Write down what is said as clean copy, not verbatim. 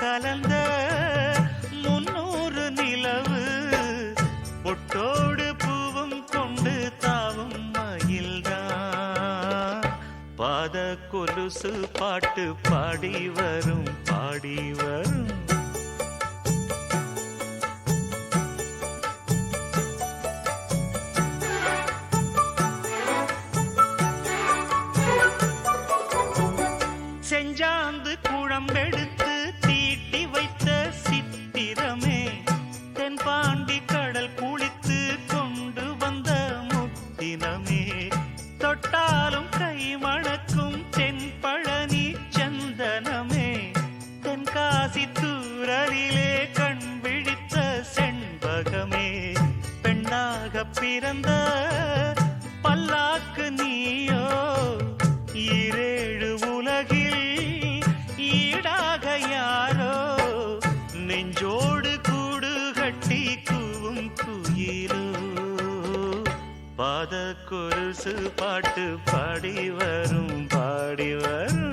கலந்த 300 நிலவு பொட்டோடு பூவும் கொண்டு தாவும் மயில்தான் பாத கொலுசு பாட்டு பாடி வரும் பாடி வரும். செஞ்சாந்து குழம்பெடுத்து தீட்டி வைத்த சித்திரமே தென்பாண்டி கடல் குளித்து கொண்டு வந்த முத்தினமே தொட்டாலும் கை மணக்கும் தென்பழனி சந்தனமே தென்காசி தூரலிலே கண் விழித்த செண்பகமே பெண்ணாக பிறந்த பல்லாக்கு நீயோ ஈரேழு உலகில் ஈடாக யாரோ நெஞ்சோடு கூடு கட்டி கூவும் குயிலோ பாத கொலுசு பாட்டு பாடி வரும் பாடி வரும்.